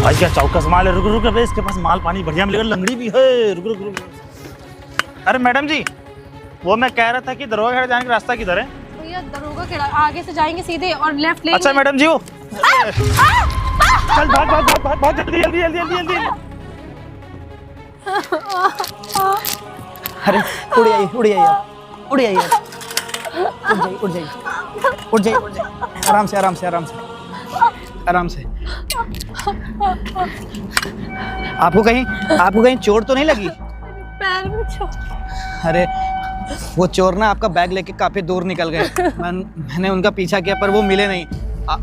भाई क्या चौकस माल है, रुक रुक अबे, इसके पास माल पानी बढ़िया मिलेगा, लंगड़ी भी है, रुक रुक रुक। अरे मैडम जी, वो मैं कह रहा था कि दरोगा खेड़ा जाने का रास्ता किधर है? भैया दरोगा खेड़ा आगे से जाएंगे सीधे और लेफ्ट लेंगे। अच्छा मैडम जी वो चल भाग भाग भाग भाग भाग, जल्दी जल्दी जल्दी जल्दी जल्दी। अरे उड़ जाइए उड़ जाइए आप, उड़ जाइए आप। उड़ जाइए उड़ जाइए उड़ जाइए, आराम से आराम से आराम से आराम से। आपको कहीं चोट तो नहीं लगी? पैर में चोट। अरे वो चोर ना आपका बैग लेके काफी दूर निकल गए। मैंने उनका पीछा किया पर वो मिले नहीं।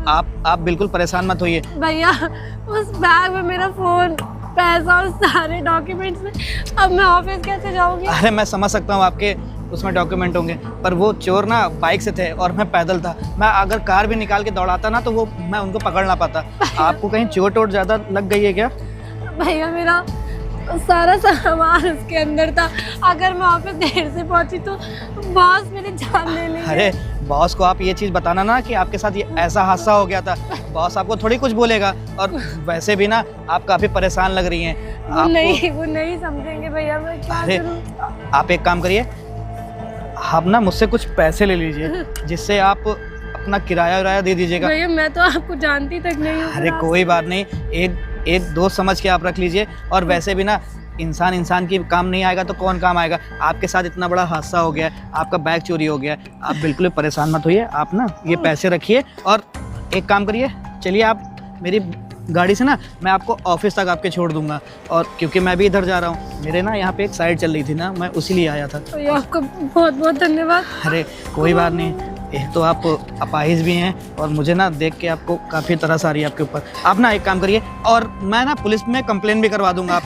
आप बिल्कुल परेशान मत होइए। भैया उस बैग में मेरा फोन, पैसा और सारे डॉक्यूमेंट्स में, अब मैं ऑफिस कैसे जाऊंगी? अरे मैं समझ सकता हूँ आपके उसमें डॉक्यूमेंट होंगे, पर वो चोर ना बाइक से थे और मैं पैदल था। मैं अगर कार भी निकाल के दौड़ाता ना तो वो मैं उनको पकड़ ना पाता। आपको कहीं चोट वोट ज्यादा लग गई है क्या? भैया मेरा सारा सामान उसके अंदर था। अगर मैं ऑफिस देर से पहुंची तो बॉस मेरी जान ले लेंगे। अरे बॉस को आप ये चीज़ बताना ना कि आपके साथ ये ऐसा हादसा हो गया था। बॉस आपको थोड़ी कुछ बोलेगा। और वैसे भी ना आप काफ़ी परेशान लग रही हैं। वो नहीं समझेंगे भैया, मैं क्या अरे करूं? आप एक काम करिए, आप ना मुझसे कुछ पैसे ले लीजिए जिससे आप अपना किराया विराया दे दीजिएगा। भैया मैं तो आपको जानती तक नहीं हूँ। अरे कोई बात नहीं, एक दोस्त समझ के आप रख लीजिए। और वैसे भी ना इंसान की काम नहीं आएगा तो कौन काम आएगा? आपके साथ इतना बड़ा हादसा हो गया है, आपका बैग चोरी हो गया है, आप बिल्कुल भी परेशान मत होइए। आप ना ये पैसे रखिए और एक काम करिए, चलिए आप मेरी गाड़ी से ना मैं आपको ऑफिस तक आपके छोड़ दूंगा। और क्योंकि मैं भी इधर जा रहा हूँ, मेरे ना यहाँ पे एक साइड चल रही थी ना, मैं उसी लिए आया था। भैया आपका बहुत बहुत धन्यवाद। अरे कोई बात नहीं, एक तो आप अपाहिज भी हैं और मुझे ना देख के आपको काफ़ी तरस आ रही है आपके ऊपर। आप ना एक काम करिए, और मैं ना पुलिस में कंप्लेन भी करवा दूंगा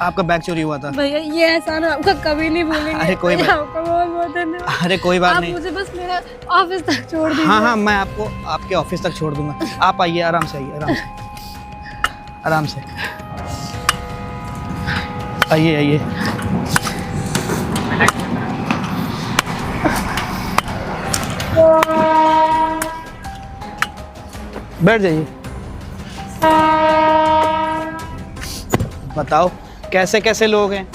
आपका बैग चोरी हुआ था। भैया ये एहसान आपका कभी नहीं भूलेंगे। अरे कोई बात, आपका बहुत बहुत धन्यवाद। अरे कोई बात आप नहीं। मुझे बस मेरा ऑफिस तक छोड़ दीजिए। हाँ मैं आपको आपके ऑफिस तक छोड़ दूंगा। आप आइए, आराम से आइए, आराम से आराम से आइए आइए। बैठ जाइए। बताओ कैसे कैसे लोग हैं?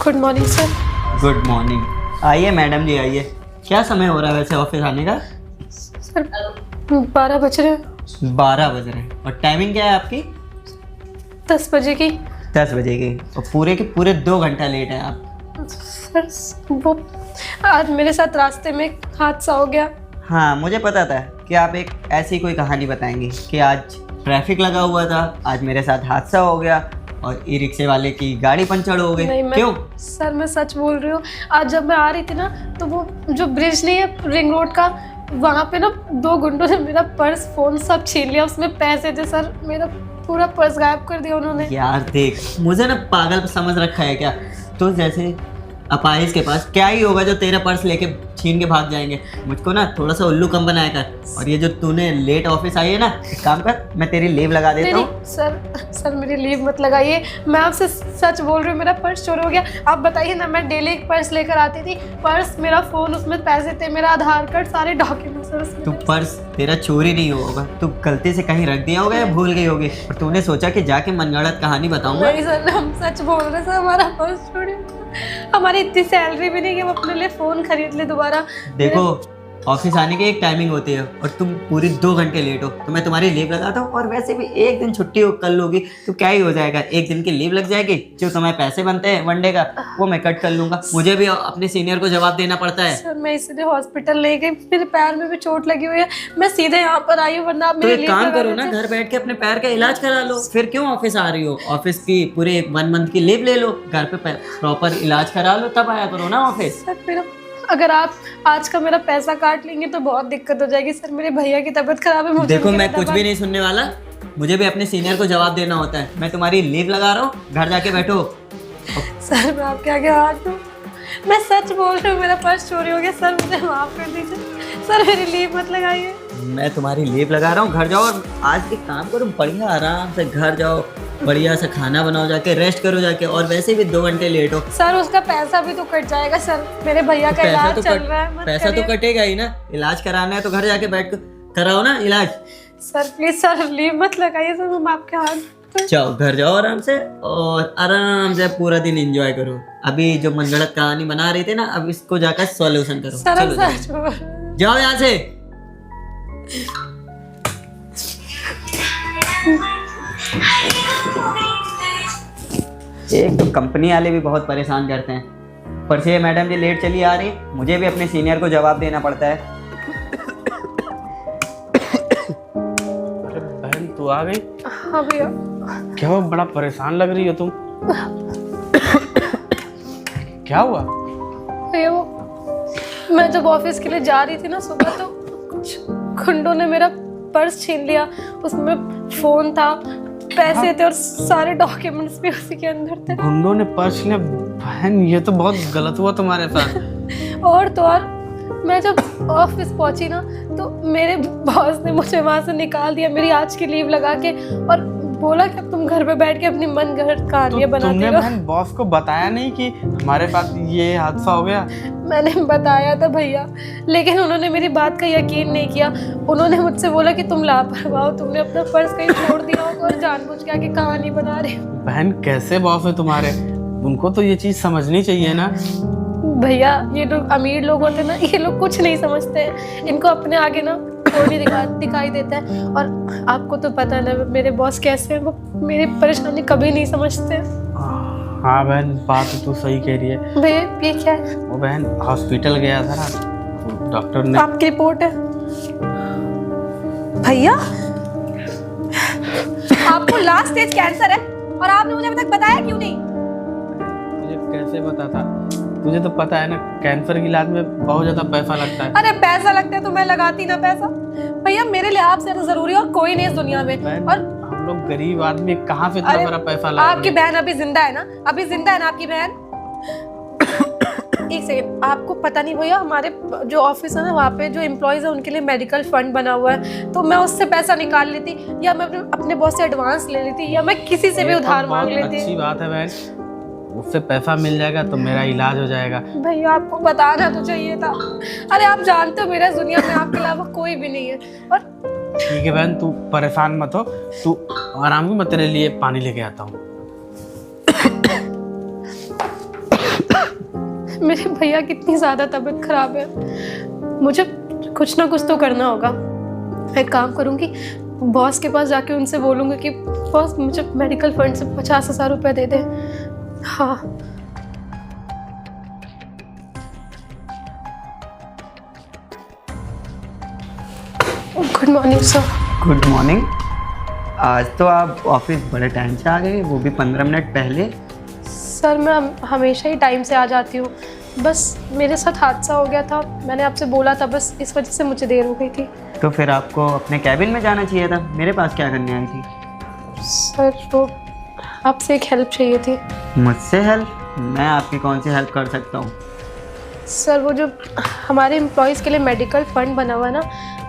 Good morning sir. Good morning. आइए मैडम जी आइए। क्या समय हो रहा है वैसे ऑफिस आने का? सर 12 बज रहे हैं। 12 बज रहे हैं। और टाइमिंग क्या है आपकी? 10 बजे की। 10 बजे की। और पूरे के पूरे 2 घंटा लेट हैं आप। सर वो आज मेरे साथ रास्ते में एक हादसा हो गया। हाँ मुझे पता था कि आप एक ऐसी कोई कहानी बताएंगी कि आज ट्रैफिक लगा हुआ था, आज मेरे साथ हादसा हो गया और ई रिक्शे वाले की गाड़ी पंचर हो गई। क्यों? सर मैं सच बोल रही हूँ। आज जब मैं आ रही थी ना तो वो जो ब्रिज नहीं है रिंग रोड का, वहाँ पे ना 2 गुंडों ने मेरा पर्स फोन सब छीन लिया। उसमें पैसे थे सर, मेरा पूरा पर्स गायब कर दिया उन्होंने। यार देख, मुझे ना पागल समझ रखा है क्या? तो जैसे अपाहिज के पास क्या ही होगा जो तेरा पर्स लेके छीन के भाग जाएंगे। मुझको ना थोड़ा सा उल्लू कम बनाया कर। और ये जो तूने लेट ऑफिस आई है ना, एक काम कर, मैं तेरी लीव लगा देता हूँ। सर मेरी लीव मत लगाइए। मैं आपसे सच बोल रही हूँ, मेरा पर्स चोरी हो गया। आप बताइए ना, मैं डेली एक पर्स लेकर आती थी। पर्स, मेरा फ़ोन, उसमें पैसे थे, मेरा आधार कार्ड, सारे डॉक्यूमेंट्स सर उसमें। तू पर्स तेरा चोरी नहीं होगा, तू गलती से कहीं रख दिया होगा या भूल गई होगी और तूने सोचा कि जाके मनगढ़ंत कहानी बताऊंगा। नहीं सर, हम सच बोल रहे हैं सर, हमारा पर्स चोरी हो गया। हमारी इतनी सैलरी भी नहीं कि हम अपने लिए फ़ोन खरीद ले दोबारा। देखो ऑफिस आने की एक टाइमिंग होती है और तुम पूरी 2 घंटे लेट हो तो मैं तुम्हारी लीव लगाता हूँ। और वैसे भी एक दिन छुट्टी हो कर लोगी तो क्या ही हो जाएगा, एक दिन की लीव लग जाएगी। जो तुम्हारे पैसे बनते हैं वनडे का वो मैं कट कर लूंगा। मुझे भी अपने सीनियर को जवाब देना पड़ता है। सर मैं इसलिए हॉस्पिटल ले गई, मेरे पैर में भी चोट लगी हुई है। मैं सीधे यहाँ पर आई हूँ, वरना आप तो मेरी एक लीव काम लगा करो ना, देते। घर बैठ के अपने पैर का इलाज करा लो। फिर क्यों ऑफिस आ रही हो? ऑफिस की पूरे 1 मंथ की लीव ले लो, घर पे प्रॉपर इलाज करा लो, तब आया करो ना ऑफिस। सर मेरा, अगर आप आज का मेरा पैसा काट लेंगे तो बहुत दिक्कत हो जाएगी सर। मेरे भैया की तबीयत खराब है। मुझे देखो उनकी मैं कुछ दवा- भी नहीं सुनने वाला, मुझे भी अपने सीनियर को जवाब देना होता है। मैं तुम्हारी लीव लगा रहा हूँ, घर जाके बैठो। सर मैं आपके आगे हाथ दूं, मैं सच बोल रही हूँ, मेरा पर्स चोरी हो गया सर, मुझे माफ़ कर दीजिए सर, मेरी लीव मत लगाइए। मैं तुम्हारी लीव लगा रहा हूँ, घर जाओ और आज एक काम करो, बढ़िया आराम से घर जाओ, बढ़िया सा खाना बनाओ, जाके रेस्ट करो जाके, और वैसे भी 2 घंटे लेट हो। सर उसका पैसा भी तो कट जाएगा सर, मेरे भैया का इलाज चल रहा है। मत पैसा तो करिए। कटेगा ही ना, इलाज कराना है तो घर जाके बैठ कर कराओ ना इलाज। सर प्लीज सर लीव मत लगाइए सर, हम आपके हाथ। जाओ घर जाओ आराम से, और आराम से पूरा दिन एंजॉय करो। अभी जो मनगढ़ंत कहानी बना रहे थे ना, अब इसको जाकर सॉल्यूशन करो। सर चलो सच जाओ, बोल रही हूँ। जाओ यहाँ से। एक तो कंपनी वाले भी बहुत परेशान करते हैं, पर से मैडम जी लेट चली आ रही, मुझे भी अपने सीनियर को जवाब देना पड़ता है। अरे बहन तू आ गई? हाँ भैया। क्या हुआ, बड़ा परेशान लग रही हो तुम? क्या हुआ? भैया वो मैं जब ऑफिस के लिए जा रही थी ना सुबह, तो कुछ गुंडों ने मेरा पर्स छीन लिया, उसमें फोन था, पैसे थे और सारे डॉक्यूमेंट्स भी उसी के अंदर थे। गुंडों ने पर्स लिया? बहन ये तो बहुत गलत हुआ तुम्हारे साथ। और तो और मैं जब ऑफिस पहुंची ना, तो मेरे बॉस ने मुझे वहां से निकाल दिया, मेरी आज की लीव लगा के, और बोला कि अब तुम घर पे बैठ के अपनी मनगढ़ंत कहानियां बनाती तुमने रहो। बहन बॉस को बताया नहीं कि हमारे पास ये हादसा हो गया? मैंने बताया था भैया, लेकिन उन्होंने मेरी बात का यकीन नहीं किया। उन्होंने मुझसे बोला कि तुम लापरवाह हो, तुमने अपना पर्स कहीं छोड़ दिया होगा और जानबूझ के आके कहानी बना रहे हो। बहन कैसे बॉस है तुम्हारे? उनको तो ये चीज समझनी चाहिए ना। भैया ये लोग अमीर लोग होते हैं ना, ये लोग कुछ नहीं समझते हैं, इनको अपने आगे ना कोई दिखाई देता है। और आपको तो पता है ना मेरे बॉस कैसे हैं, वो मेरी परेशानी कभी नहीं समझते। हाँ बहन बात तो तू सही कह रही है। भैया ये क्या है? वो बहन हॉस्पिटल गया था ना, तो डॉक्टर ने। आपकी रिपोर्ट है भैया? आपको लास्ट स्टेज कैंसर है और आपने मुझे अभी तक बताया क्यों नहीं? मुझे कैसे पता था? तुझे तो पता है ना कैंसर के इलाज में बहुत ज्यादा पैसा लगता है। अरे पैसा लगता है तो मैं लगाती ना पैसा। भैया मेरे लिए आपसे ज्यादा जरूरी और कोई नहीं इस दुनिया में। बहन, और हम लोग गरीब आदमी कहाँ से इतना अरे, बड़ा पैसा आपकी लगाएंगे? बहन अभी जिंदा है ना? अभी जिंदा है ना आपकी बहन? एक सेकंड, आपको पता नहीं भैया, हमारे जो ऑफिस है ना वहाँ पे जो एम्प्लॉयज है उनके लिए मेडिकल फंड बना हुआ है, तो मैं उससे पैसा निकाल लेती, या मैं अपने बॉस से एडवांस ले लेती, या मैं किसी से भी ये तो उधार मांग बहुत लेती। अच्छी बात है बहन, उससे पैसा मिल जाएगा तो मेरा इलाज हो जाएगा। भैया आपको बताना तो चाहिए था। अरे आप जानते हो मेरा दुनिया में आपके अलावा कोई भी नहीं है। और ठीक है बहन तू परेशान मत हो, तू आराम से, मैं तेरे लिए पानी लेके आता हूँ। मेरे भैया कितनी ज़्यादा तबीयत खराब है, मुझे कुछ ना कुछ तो करना होगा। मैं एक काम करूँगी, बॉस के पास जाके उनसे बोलूँगी कि बॉस मुझे मेडिकल फंड से 50,000 रुपये दे दे। हाँ good morning sir. Good morning. आज तो आप ऑफिस बड़े टाइम से आ गए, वो भी 15 मिनट पहले। सर मैं हमेशा ही टाइम से आ जाती हूँ, बस मेरे साथ हादसा हो गया था, मैंने आपसे बोला था, बस इस वजह से मुझे देर हो गई थी। तो फिर आपको अपने कैबिन में जाना चाहिए था, मेरे पास क्या करने आई थी? सर वो आपसे एक हेल्प चाहिए थी। मुझसे हेल्प? मैं आपकी कौन सी हेल्प कर सकता हूँ? सर वो जो हमारे एम्प्लॉयज़ के लिए मेडिकल फंड बना हुआ है ना,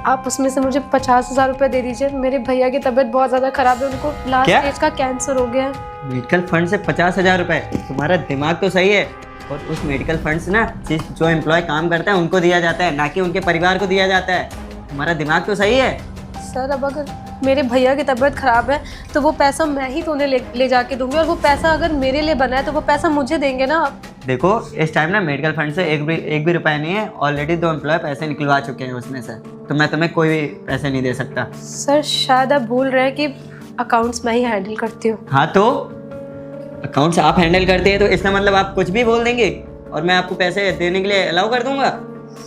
आप उसमें से मुझे 50,000 रुपये दे दीजिए। मेरे भैया की तबीयत बहुत ज़्यादा ख़राब है, उनको लास्ट क्या? स्टेज का कैंसर हो गया है। मेडिकल फंड से 50,000 रुपये? तुम्हारा दिमाग तो सही है, और उस मेडिकल फंड से ना जो एम्प्लॉय काम करता है उनको दिया जाता है, ना कि उनके परिवार को दिया जाता है। तुम्हारा दिमाग तो सही है। सर अब अगर मेरे भैया की तबीयत ख़राब है तो वो पैसा मैं ही तो उन्हें ले जाके दूंगी, और वो पैसा अगर मेरे लिए बना है तो वो पैसा मुझे देंगे ना आप। देखो इस टाइम ना मेडिकल फंड से एक भी रुपया नहीं है, ऑलरेडी 2 एम्प्लॉय पैसे निकलवा चुके हैं उसमें से, तो मैं तुम्हें कोई भी पैसे नहीं दे सकता। सर शायद आप भूल रहे हैं कि अकाउंट्स मैं ही हैंडल करती हूँ। हाँ तो अकाउंट्स आप हैंडल करते हैं तो इसका मतलब आप कुछ भी बोल देंगे और मैं आपको पैसे देने के लिए अलाउ कर दूंगा?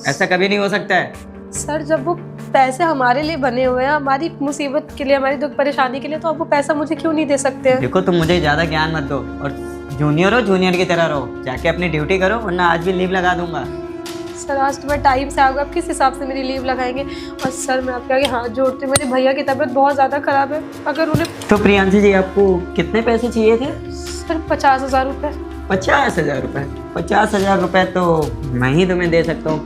ऐसा कभी नहीं हो सकता है। सर जब वो पैसे हमारे लिए बने हुए हैं, हमारी मुसीबत के लिए, हमारी दुख परेशानी के लिए, तो आप वो पैसा मुझे क्यों नहीं दे सकते हैं? देखो तुम मुझे ज़्यादा ज्ञान मत दो, और जूनियर हो जूनियर की तरह रहो, जाके अपनी ड्यूटी करो, वरना आज भी लीव लगा दूंगा। सर आज तो मैं टाइम से आऊँगा, आप किस हिसाब से मेरी लीव लगाएंगे? और सर मैं आपके आगे हाथ जोड़ती हूँ, मेरे भैया की तबीयत बहुत ज़्यादा ख़राब है, अगर उन्हें। तो प्रियांशी जी आपको कितने पैसे चाहिए थे? सर 50,000 रुपये। 50,000 रुपये? 50,000 रुपये तो मैं ही तुम्हें दे सकता हूँ,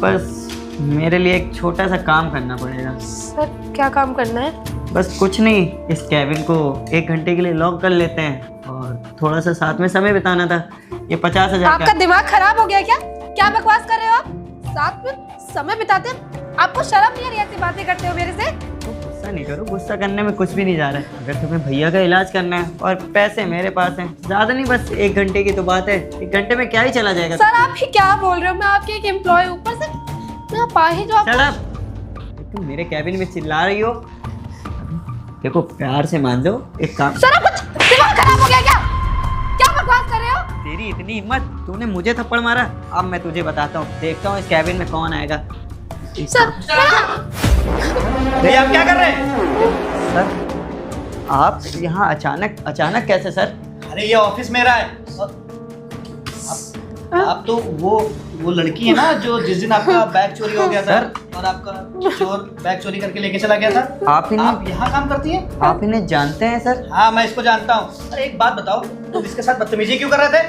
बस मेरे लिए एक छोटा सा काम करना पड़ेगा। सर क्या काम करना है? बस कुछ नहीं, इस कैबिन को 1 घंटे के लिए लॉक कर लेते हैं और थोड़ा सा साथ में समय बिताना था। ये 50,000 आपका दिमाग खराब हो गया क्या? क्या बकवास कर रहे हो आप? साथ में समय बिताते हैं? आपको शर्म नहीं आ रही ऐसी बातें करते हो मेरे से? गुस्सा नहीं करो, गुस्सा करने में कुछ भी नहीं जा रहा है। अगर तुम्हें भैया का इलाज करना है और पैसे मेरे पास हैं, ज़्यादा नहीं, बस 1 घंटे की तो बात है। 1 घंटे में क्या ही चला जाएगा। सर आप ही क्या बोल रहे हो? मैं आपकी एक एम्प्लॉय, ऊपर से मैं अपाहिज जो Shut up! तुम मेरे कैबिन में चिल्ला रही हो। देखो प्यार से मान लो, एक काम। सर कुछ दिमाग खराब हो गया क्या? क्या बकवास कर रहे हो? तेरी इतनी हिम्मत, तूने मुझे थप्पड़ मारा। अब मैं तुझे बताता हूँ, देखता हूँ इस कैबिन में कौन आएगा। सर भैया आप क्या कर रहे हैं? सर आप यहाँ अचानक कैसे सर? अरे ये ऑफिस मेरा है। और आप तो वो लड़की है ना जो जिस दिन आपका बैग चोरी हो गया था और आपका चोर बैग चोरी करके लेके चला गया था। आप यहाँ काम करती हैं? आप इन्हें जानते हैं सर? हाँ मैं इसको जानता हूँ। अरे एक बात बताओ, तुम इसके साथ बदतमीजी क्यों कर रहे थे?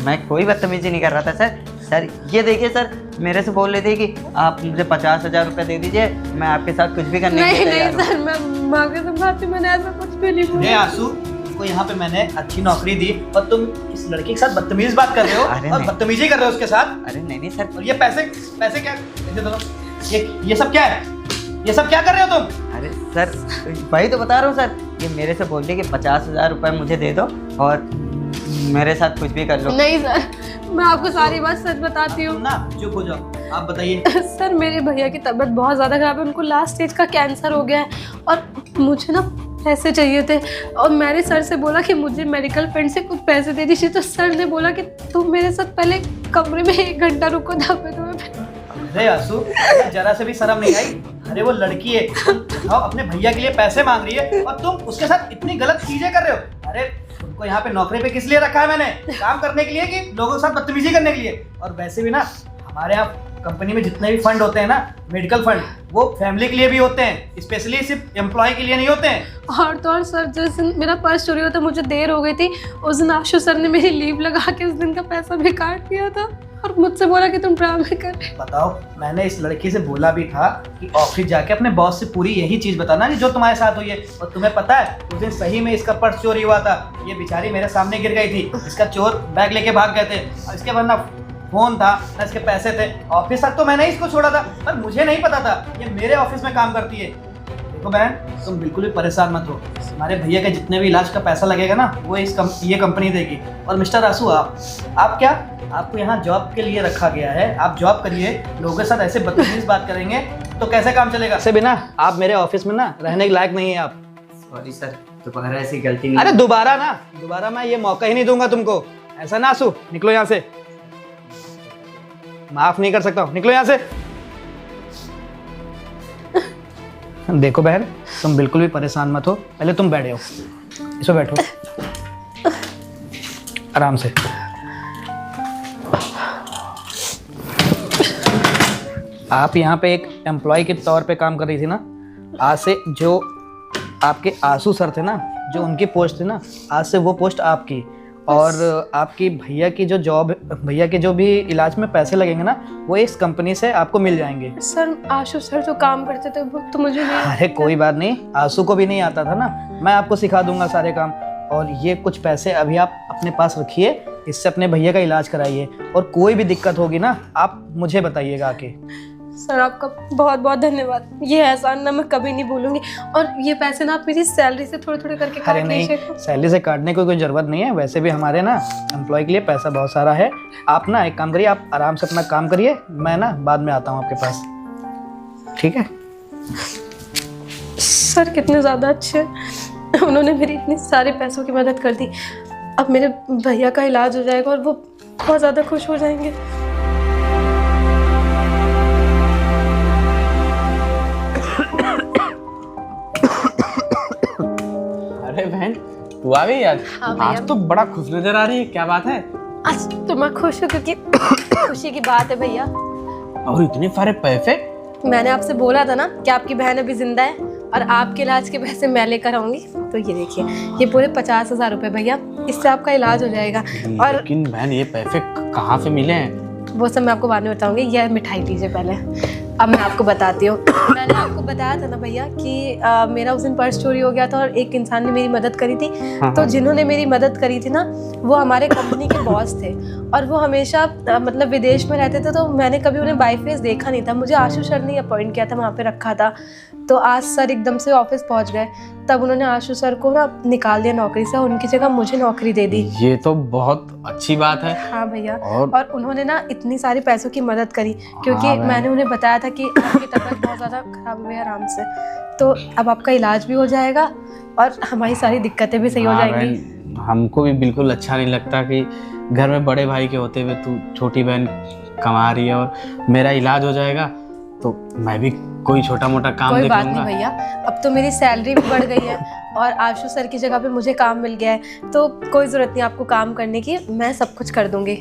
मैं कोई बदतमीजी नहीं कर रहा था सर। सर ये देखिए सर, मेरे से बोल रहे थे कि आप मुझे 50,000 रुपये दे दीजिए, मैं आपके साथ कुछ भी करने के लिए तैयार हूँ। सर मैं माँ के समझाती, मैंने ऐसा कुछ भी नहीं अरे आंसू, तुमको यहाँ पे मैंने अच्छी नौकरी दी और तुम इस लड़की के साथ बदतमीज बात कर रहे हो और बदतमीजी कर रहे हो उसके साथ। अरे नहीं सर। और ये पैसे क्या? ये सब क्या है? ये सब क्या कर रहे हो तुम? अरे सर वही तो बता रहा हूँ सर, ये मेरे से बोल रही कि 50,000 रुपये मुझे दे दो और मेरे साथ कुछ भी कर लो। नहीं सर, मैं आपको सारी बात सच बताती हूँ ना चुप हो जाओ, आप बताइए। सर मेरे भैया की तबीयत बहुत ज़्यादा खराब है, उनको लास्ट स्टेज का कैंसर हो गया है और मुझे ना पैसे चाहिए थे और मैंने सर से बोला कि मुझे मेडिकल फंड से कुछ पैसे दे दीजिए। तो सर ने बोला कि तुम मेरे साथ पहले कमरे में 1 घंटा रुको, तब तुम्हें। अरे आंसू, जरा से भी शर्म नहीं आई? अरे वो लड़की है, तुम अपने भैया के लिए पैसे मांग रही है और तुम उसके साथ इतनी गलत चीजें कर रहे हो। अरे तुमको यहाँ पे नौकरी पे किस लिए रखा है मैंने? काम करने के लिए कि लोगों के साथ बदतमीजी करने के लिए? और वैसे भी ना हमारे यहाँ कंपनी में जितने भी फंड होते हैं ना, मेडिकल फंड, वो फैमिली के लिए भी होते हैं, स्पेशली सिर्फ एम्प्लॉय के लिए नहीं होते हैं। और तो और सर, जिस दिन मेरा पर्स चोरी हुआ था, मुझे देर हो गई थी, उस दिन आशु सर ने मेरी लीव लगा के उस दिन का पैसा भी काट दिया था और मुझसे बोला कि तुम ड्रामे कर रहे। बताओ, मैंने इस लड़की से बोला भी था कि ऑफिस जाके अपने बॉस से पूरी यही चीज बताना कि जो तुम्हारे साथ हुई है। और तुम्हें पता है उस दिन सही में इसका पर्स चोरी हुआ था। ये बेचारी मेरे सामने गिर गई थी, इसका चोर बैग लेके भाग गए थे और इसके बाद ना फोन था ना इसके पैसे थे। ऑफिस तक तो मैंने इसको छोड़ा था, पर मुझे नहीं पता था ये मेरे ऑफिस में काम करती है। देखो बहन, तुम बिल्कुल भी परेशान मत हो। हमारे भैया के जितने भी इलाज का पैसा लगेगा ना, वो ये कंपनी देगी। और मिस्टर आंसू, आप क्या, आपको यहाँ जॉब के लिए रखा गया है, आप जॉब करिए। लोगों के साथ ऐसे बदतमीज बात करेंगे तो कैसे काम चलेगा? ऐसे भी ना आप मेरे ऑफिस में ना रहने के लायक नहीं है आप। सॉरी सर, दोबारा ऐसी गलती नहीं। अरे दोबारा मैं ये मौका ही नहीं दूंगा तुमको। ऐसा ना आंसू, निकलो यहाँ से। माफ नहीं कर सकता हूँ, निकलो यहाँ से। देखो बहन, तुम बिल्कुल भी परेशान मत हो। पहले तुम बैठे हो, इसमें बैठो आराम से। आप यहाँ पे एक एम्प्लॉय के तौर पे काम कर रही थी ना। आज से जो आपके आंसू सर थे ना, जो उनकी पोस्ट थी ना, आज से वो पोस्ट आपकी। और आपकी भैया की जो जॉब, भैया के जो भी इलाज में पैसे लगेंगे ना, वो इस कंपनी से आपको मिल जाएंगे। सर आशु सर जो काम करते थे वो तो मुझे नहीं। अरे कोई बात नहीं, आंसू को भी नहीं आता था ना, मैं आपको सिखा दूंगा सारे काम। और ये कुछ पैसे अभी आप अपने पास रखिए, इससे अपने भैया का इलाज कराइए। और कोई भी दिक्कत होगी ना, आप मुझे बताइएगा आके। सर आपका बहुत बहुत धन्यवाद, ये एहसान ना मैं कभी नहीं भूलूंगी। और ये पैसे ना आप मेरी सैलरी से थोड़े थोड़े करके अरे काट नहीं, लीजिएगा। सैलरी से काटने की कोई ज़रूरत नहीं है। वैसे भी हमारे ना एम्प्लॉय के लिए पैसा बहुत सारा है। आप ना एक काम करिए, आप आराम से अपना काम करिए, मैं ना बाद में आता हूँ आपके पास, ठीक है? सर कितने ज़्यादा अच्छे, उन्होंने मेरी इतनी सारे पैसों की मदद कर दी। अब मेरे भैया का इलाज हो जाएगा और वो बहुत ज़्यादा खुश हो जाएंगे। अरे बहन, तू आ गई आज? हाँ भैया। आज तो बड़ा खुश नजर आ रही है, क्या बात है? आज तो मैं खुश हूँ क्योंकि खुशी की बात है भैया। और इतने सारे पैसे? मैंने आपसे बोला था ना कि आपकी बहन अभी जिंदा है और आपके इलाज के पैसे मैं लेकर आऊंगी। तो ये देखिए, ये पूरे 50,000 रुपये भैया, इससे आपका इलाज हो जाएगा। और लेकिन बहन ये पैसे कहाँ से मिले हैं? वो सब मैं आपको बाद में बताऊंगी, यह मिठाई लीजिए पहले। अब मैं आपको बताती हूँ। मैंने आपको बताया था ना भैया कि मेरा उस दिन पर्स चोरी हो गया था और एक इंसान ने मेरी मदद करी थी। तो जिन्होंने मेरी मदद करी थी ना, वो हमारे कंपनी के बॉस थे और वो हमेशा मतलब विदेश में रहते थे, तो मैंने कभी उन्हें बाई फेस देखा नहीं था। मुझे आशु सर ने अपॉइंट किया था, वहाँ पे रखा था। तो आज सर एकदम से ऑफिस पहुँच गए, तब उन्होंने आशु सर को ना निकाल दिया नौकरी से, उनकी जगह मुझे नौकरी दे दी। ये तो बहुत अच्छी बात है। हाँ भैया, और और उन्होंने ना इतनी सारी पैसों की मदद करी, क्योंकि हाँ बहन। मैंने उन्हें बताया था कि आपकी तबीयत बहुत ज़्यादा खराब हुई है आराम से, तो अब आपका इलाज भी हो जाएगा और हमारी सारी दिक्कतें भी सही हो हाँ जाएंगी। बहन, हमको भी बिल्कुल अच्छा नहीं लगता कि घर में बड़े भाई के होते हुए तू छोटी बहन कमा रही है, और मेरा इलाज हो जाएगा तो मैं भी कोई छोटा मोटा काम कोई देख बात लूंगा। नहीं भैया, अब तो मेरी सैलरी भी बढ़ गई है और आशु सर की जगह पे मुझे काम मिल गया है, तो कोई ज़रूरत नहीं आपको काम करने की, मैं सब कुछ कर दूंगी।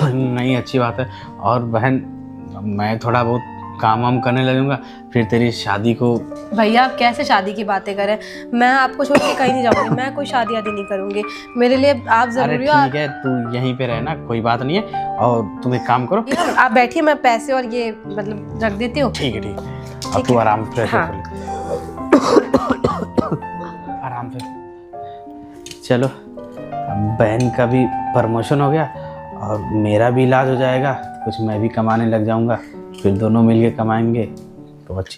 नहीं, अच्छी बात है। और बहन मैं थोड़ा बहुत काम वाम करने लगूंगा, फिर तेरी शादी को। भैया आप कैसे शादी की बातें करें, मैं आपको छोड़ के कहीं नहीं जाऊंगी, मैं कोई शादी आदि नहीं करूंगी, मेरे लिए आप अरे ज़रूरी हो। ठीक है, तू यहीं पे रहना, कोई बात नहीं है। और तुम एक काम करो। आप बैठिए, मैं पैसे और ये मतलब रख देती हूँ। ठीक है, ठीक है। अब तू आराम से हाँ। आराम से चलो। बहन का भी प्रमोशन हो गया और मेरा भी इलाज हो जाएगा, कुछ मैं भी कमाने लग जाऊंगा, फिर दोनों मिलके कमाएंगे तो अच्छी